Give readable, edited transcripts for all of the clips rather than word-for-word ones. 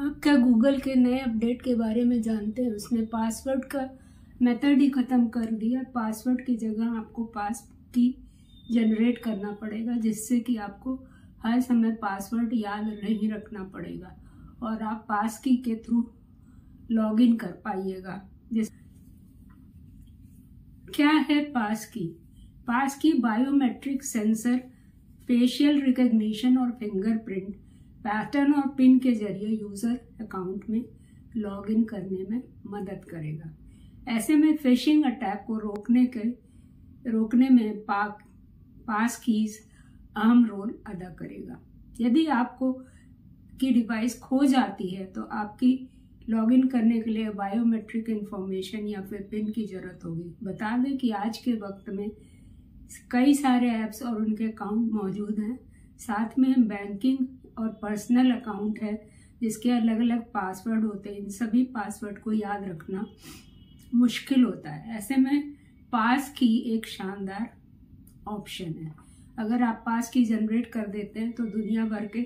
आप क्या गूगल के नए अपडेट के बारे में जानते हैं? उसने पासवर्ड का मेथड ही ख़त्म कर दिया। पासवर्ड की जगह आपको पास की जनरेट करना पड़ेगा, जिससे कि आपको हर समय पासवर्ड याद नहीं रखना पड़ेगा और आप पास की के थ्रू लॉगिन कर पाइएगा। क्या है पास की? पास की बायोमेट्रिक सेंसर, फेशियल रिकग्निशन और फिंगरप्रिंट पैटर्न और पिन के जरिए यूजर अकाउंट में लॉगिन करने में मदद करेगा। ऐसे में फिशिंग अटैक को रोकने में पास कीज अहम रोल अदा करेगा। यदि आपको की डिवाइस खो जाती है तो आपकी लॉगिन करने के लिए बायोमेट्रिक इंफॉर्मेशन या फिर पिन की जरूरत होगी। बता दें कि आज के वक्त में कई सारे ऐप्स और उनके अकाउंट मौजूद हैं। साथ में बैंकिंग और पर्सनल अकाउंट है जिसके अलग अलग पासवर्ड होते हैं। इन सभी पासवर्ड को याद रखना मुश्किल होता है। ऐसे में पास की एक शानदार ऑप्शन है। अगर आप पास की जनरेट कर देते हैं तो दुनिया भर के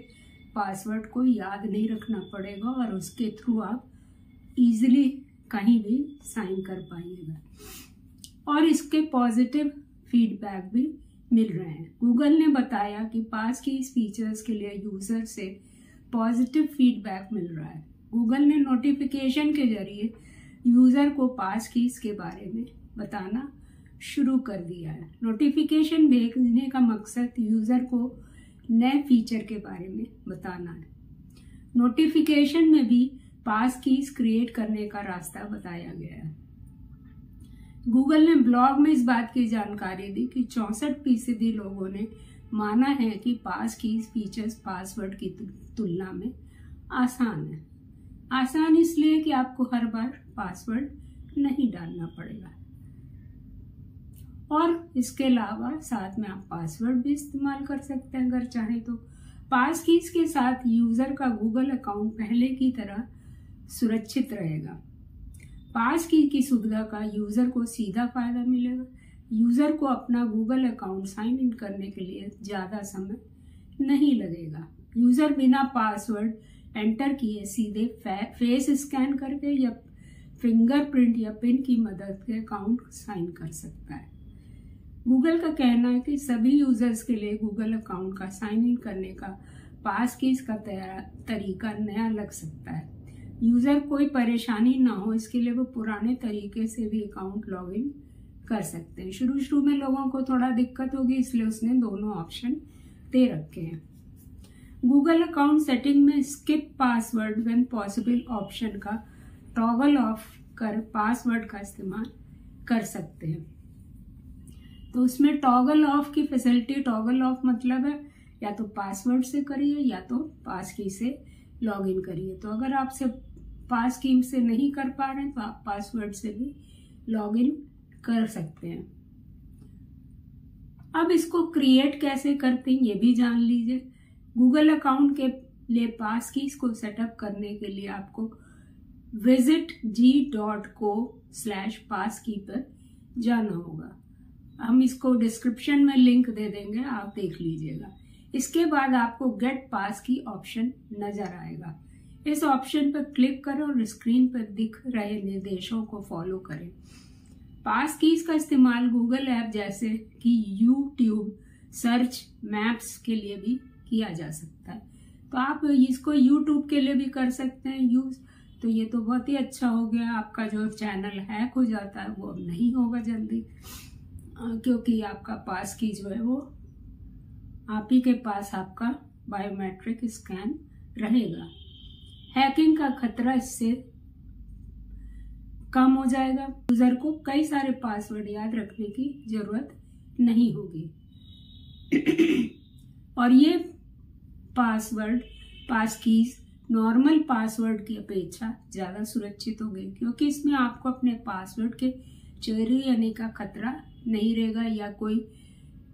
पासवर्ड को याद नहीं रखना पड़ेगा और उसके थ्रू आप इजीली कहीं भी साइन कर पाइएगा। और इसके पॉजिटिव फीडबैक भी मिल रहे हैं। गूगल ने बताया कि पास की इस फीचर्स के लिए यूजर से पॉजिटिव फीडबैक मिल रहा है। गूगल ने नोटिफिकेशन के जरिए यूजर को पास कीज के बारे में बताना शुरू कर दिया है। नोटिफिकेशन भेजने का मकसद यूजर को नए फीचर के बारे में बताना है। नोटिफिकेशन में भी पास कीज क्रिएट करने का रास्ता बताया गया है। गूगल ने ब्लॉग में इस बात की जानकारी दी कि 64% लोगों ने माना है कि पास कीज फीचर्स पासवर्ड की तुलना में आसान है। आसान इसलिए कि आपको हर बार पासवर्ड नहीं डालना पड़ेगा और इसके अलावा साथ में आप पासवर्ड भी इस्तेमाल कर सकते हैं अगर चाहें तो। पास कीज के साथ यूजर का गूगल अकाउंट पहले की तरह सुरक्षित रहेगा। पास की सुविधा का यूजर को सीधा फायदा मिलेगा। यूजर को अपना गूगल अकाउंट साइन इन करने के लिए ज्यादा समय नहीं लगेगा। यूजर बिना पासवर्ड एंटर किए सीधे फेस स्कैन करके या फिंगरप्रिंट या पिन की मदद से अकाउंट साइन कर सकता है। गूगल का कहना है कि सभी यूजर्स के लिए गूगल अकाउंट का साइन इन करने का पास कीज का तरीका नया लग सकता है। यूजर कोई परेशानी ना हो इसके लिए वो पुराने तरीके से भी अकाउंट लॉगिन कर सकते हैं। शुरू में लोगों को थोड़ा दिक्कत होगी, इसलिए उसने दोनों ऑप्शन दे रखे हैं। गूगल अकाउंट सेटिंग में skip password when possible option का टॉगल ऑफ कर पासवर्ड का इस्तेमाल कर सकते हैं। तो उसमें टॉगल ऑफ की फैसिलिटी, टॉगल ऑफ मतलब है या तो पासवर्ड से करिए या तो पास की से लॉगिन करिए। तो अगर आपसे पास की से नहीं कर पा रहे हैं तो आप पासवर्ड से भी लॉगिन कर सकते हैं। अब इसको क्रिएट कैसे करते हैं ये भी जान लीजिए। गूगल अकाउंट के लिए पास कीज को सेटअप करने के लिए आपको visit g.co/passkey पर जाना होगा। हम इसको डिस्क्रिप्शन में लिंक दे देंगे, आप देख लीजिएगा। इसके बाद आपको गेट पास की ऑप्शन नजर आएगा। इस ऑप्शन पर क्लिक करें और स्क्रीन पर दिख रहे निर्देशों को फॉलो करें। पास कीज का इस्तेमाल गूगल ऐप जैसे कि यूट्यूब, सर्च, मैप्स के लिए भी किया जा सकता है। तो आप इसको यूट्यूब के लिए भी कर सकते हैं यूज। तो ये तो बहुत ही अच्छा हो गया। आपका जो चैनल हैक हो जाता है वो अब नहीं होगा जल्दी, क्योंकि आपका पास की जो है वो आप ही के पास आपका बायोमेट्रिक स्कैन रहेगा। हैकिंग का खतरा इससे कम हो जाएगा। यूजर को कई सारे पासवर्ड याद रखने की जरूरत नहीं होगी और ये पास कीज नॉर्मल पासवर्ड की अपेक्षा ज्यादा सुरक्षित होगी, क्योंकि इसमें आपको अपने पासवर्ड के चोरी होने का खतरा नहीं रहेगा या कोई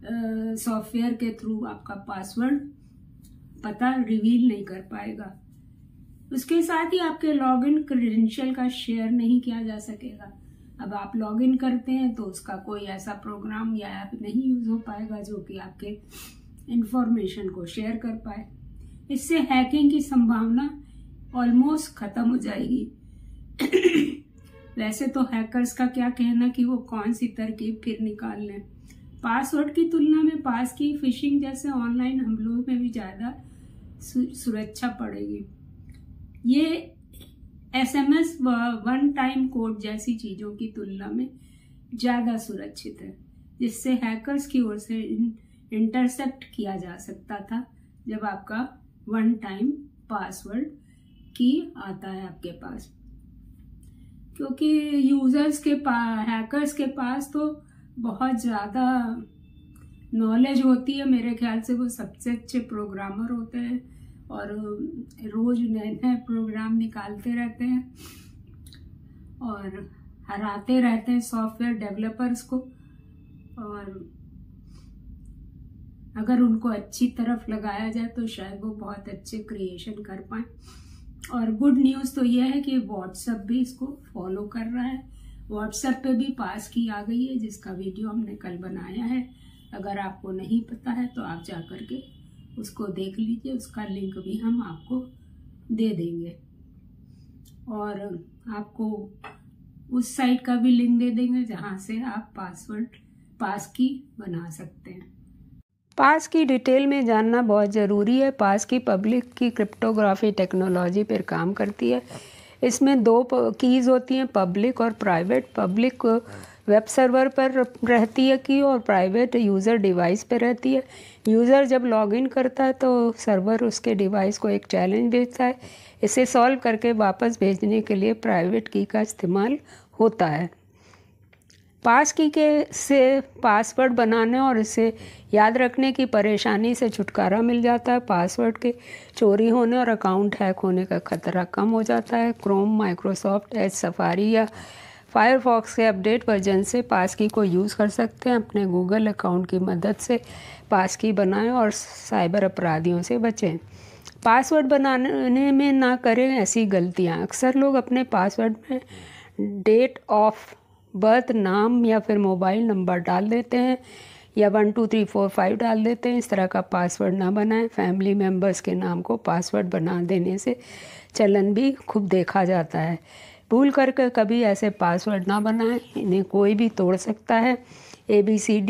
सॉफ्टवेयर के थ्रू आपका पासवर्ड पता रिवील नहीं कर पाएगा। उसके साथ ही आपके लॉगिन क्रेडेंशियल का शेयर नहीं किया जा सकेगा। अब आप लॉगिन करते हैं तो उसका कोई ऐसा प्रोग्राम या ऐप नहीं यूज हो पाएगा जो कि आपके इंफॉर्मेशन को शेयर कर पाए। इससे हैकिंग की संभावना ऑलमोस्ट खत्म हो जाएगी। वैसे तो हैकर्स का क्या कहना कि वो कौन सी तरकीब फिर निकाल लें। पासवर्ड की तुलना में पास की फिशिंग जैसे ऑनलाइन हमलों में भी ज्यादा सुरक्षा पड़ेगी। ये SMS वन टाइम कोड जैसी चीजों की तुलना में ज्यादा सुरक्षित है, जिससे हैकर्स की ओर से इंटरसेप्ट किया जा सकता था जब आपका वन टाइम पासवर्ड की आता है आपके पास। क्योंकि हैकर्स के पास तो बहुत ज्यादा नॉलेज होती है, मेरे ख्याल से वो सबसे अच्छे प्रोग्रामर होते हैं और रोज नए नए प्रोग्राम निकालते रहते हैं और हराते रहते हैं सॉफ्टवेयर डेवलपर्स को। और अगर उनको अच्छी तरफ लगाया जाए तो शायद वो बहुत अच्छे क्रिएशन कर पाए। और गुड न्यूज़ तो यह है कि व्हाट्सएप भी इसको फॉलो कर रहा है। व्हाट्सएप पे भी पास की आ गई है, जिसका वीडियो हमने कल बनाया है। अगर आपको नहीं पता है तो आप जा कर के उसको देख लीजिए, उसका लिंक भी हम आपको दे देंगे और आपको उस साइट का भी लिंक दे देंगे जहां से आप पास की बना सकते हैं। पास की डिटेल में जानना बहुत ज़रूरी है। पास की पब्लिक की क्रिप्टोग्राफी टेक्नोलॉजी पर काम करती है। इसमें दो कीज़ होती हैं, पब्लिक और प्राइवेट। पब्लिक वेब सर्वर पर रहती है की और प्राइवेट यूज़र डिवाइस पर रहती है। यूज़र जब लॉगिन करता है तो सर्वर उसके डिवाइस को एक चैलेंज भेजता है। इसे सॉल्व करके वापस भेजने के लिए प्राइवेट की का इस्तेमाल होता है। पास की से पासवर्ड बनाने और इसे याद रखने की परेशानी से छुटकारा मिल जाता है। पासवर्ड के चोरी होने और अकाउंट हैक होने का खतरा कम हो जाता है। क्रोम, माइक्रोसॉफ्ट एज, सफारी या फायरफॉक्स के अपडेट वर्जन से पास की को यूज़ कर सकते हैं। अपने गूगल अकाउंट की मदद से पास की बनाएं और साइबर अपराधियों से बचें। पासवर्ड बनाने में ना करें ऐसी गलतियां। अक्सर लोग अपने पासवर्ड में डेट ऑफ बर्थ, नाम या फिर मोबाइल नंबर डाल देते हैं या 1 2 3 4 5 डाल देते हैं। इस तरह का पासवर्ड ना बनाएं। फैमिली मेम्बर्स के नाम को पासवर्ड बना देने से चलन भी खूब देखा जाता है। भूल करके कभी ऐसे पासवर्ड ना बनाएं, इन्हें कोई भी तोड़ सकता है। ABCD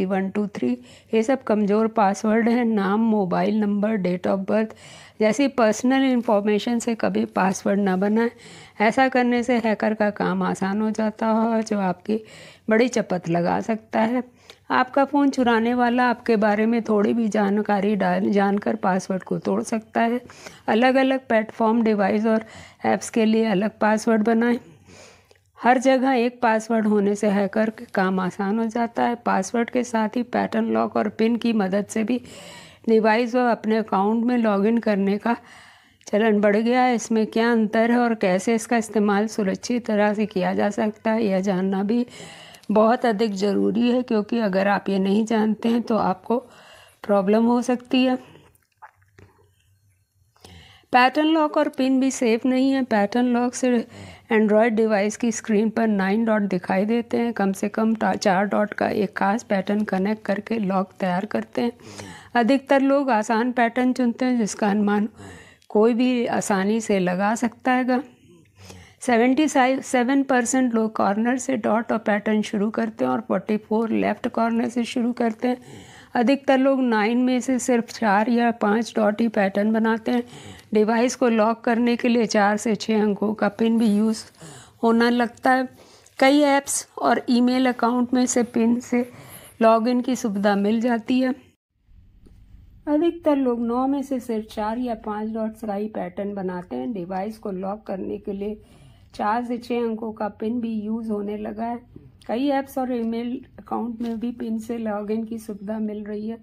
1 2 3 ये सब कमज़ोर पासवर्ड हैं। नाम, mobile number, date of birth जैसी पर्सनल इन्फॉर्मेशन से कभी पासवर्ड ना बनाएं। ऐसा करने से हैकर का काम आसान हो जाता है, जो आपकी बड़ी चपत लगा सकता है। आपका फ़ोन चुराने वाला आपके बारे में थोड़ी भी जानकारी जानकर पासवर्ड को तोड़ सकता है। अलग अलग प्लेटफॉर्म, डिवाइस और ऐप्स के लिए अलग पासवर्ड बनाएं। हर जगह एक पासवर्ड होने से हैकर का काम आसान हो जाता है। पासवर्ड के साथ ही पैटर्न लॉक और पिन की मदद से भी डिवाइस और अपने अकाउंट में लॉगिन करने का चलन बढ़ गया है। इसमें क्या अंतर है और कैसे इसका इस्तेमाल सुरक्षित तरह से किया जा सकता है, यह जानना भी बहुत अधिक ज़रूरी है, क्योंकि अगर आप ये नहीं जानते हैं तो आपको प्रॉब्लम हो सकती है। पैटर्न लॉक और पिन भी सेफ नहीं है। पैटर्न लॉक से एंड्रॉयड डिवाइस की स्क्रीन पर 9 डॉट दिखाई देते हैं। कम से कम 4 डॉट का एक खास पैटर्न कनेक्ट करके लॉक तैयार करते हैं। अधिकतर लोग आसान पैटर्न चुनते हैं जिसका अनुमान कोई भी आसानी से लगा सकता है। 77% लोग कॉर्नर से डॉट और पैटर्न शुरू करते हैं और 44 लेफ्ट कॉर्नर से शुरू करते हैं। अधिकतर लोग 9 में से सिर्फ 4 या 5 डॉट ही पैटर्न बनाते हैं। डिवाइस को लॉक करने के लिए 4 से 6 अंकों का पिन भी यूज़ होना लगता है। कई ऐप्स और ईमेल अकाउंट में से पिन से लॉगिन की सुविधा मिल जाती है। अधिकतर लोग 9 में से सिर्फ 4 या 5 डॉट्स का ही पैटर्न बनाते हैं। डिवाइस को लॉक करने के लिए 4 से 6 अंकों का पिन भी यूज़ होने लगा है। कई ऐप्स और ईमेल अकाउंट में भी पिन से लॉगिन की सुविधा मिल रही है।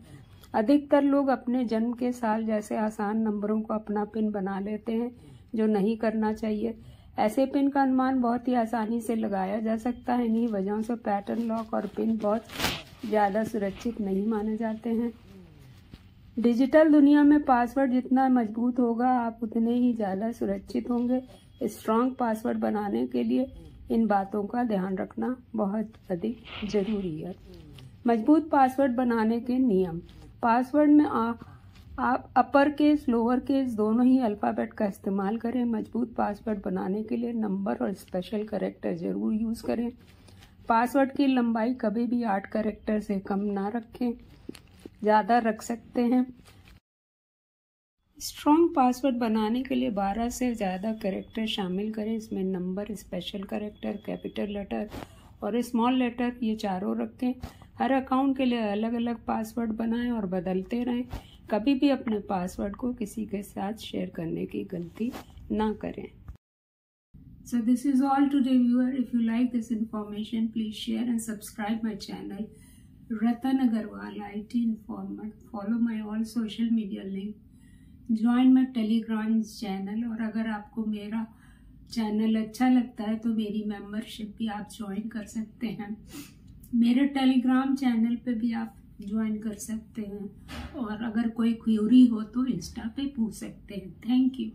अधिकतर लोग अपने जन्म के साल जैसे आसान नंबरों को अपना पिन बना लेते हैं, जो नहीं करना चाहिए। ऐसे पिन का अनुमान बहुत ही आसानी से लगाया जा सकता है। इन्हीं वजहों से पैटर्न लॉक और पिन बहुत ज़्यादा सुरक्षित नहीं माने जाते हैं। डिजिटल दुनिया में पासवर्ड जितना मजबूत होगा, आप उतने ही ज़्यादा सुरक्षित होंगे। स्ट्रॉन्ग पासवर्ड बनाने के लिए इन बातों का ध्यान रखना बहुत अधिक जरूरी है। मजबूत पासवर्ड बनाने के नियम। पासवर्ड में आप अपर केस लोअर केस दोनों ही अल्फ़ाबेट का इस्तेमाल करें। मजबूत पासवर्ड बनाने के लिए नंबर और स्पेशल कैरेक्टर ज़रूर यूज़ करें। पासवर्ड की लंबाई कभी भी 8 कैरेक्टर से कम ना रखें, ज़्यादा रख सकते हैं। स्ट्रॉन्ग पासवर्ड बनाने के लिए 12 से ज़्यादा कैरेक्टर शामिल करें। इसमें number, special character, capital letter और स्मॉल लेटर, ये चारों रखें। हर अकाउंट के लिए अलग अलग पासवर्ड बनाएं और बदलते रहें। कभी भी अपने पासवर्ड को किसी के साथ शेयर करने की गलती ना करें। So this is all today, viewer. If you like this information, please share and subscribe my channel, Ratan Agarwal IT Informer. Follow my all social media link. Join my Telegram channel. और अगर आपको मेरा channel अच्छा लगता है तो मेरी membership भी आप ज्वाइन कर सकते हैं। मेरे टेलीग्राम चैनल पे भी आप ज्वाइन कर सकते हैं। और अगर कोई क्वेरी हो तो इंस्टा पे पूछ सकते हैं। Thank you.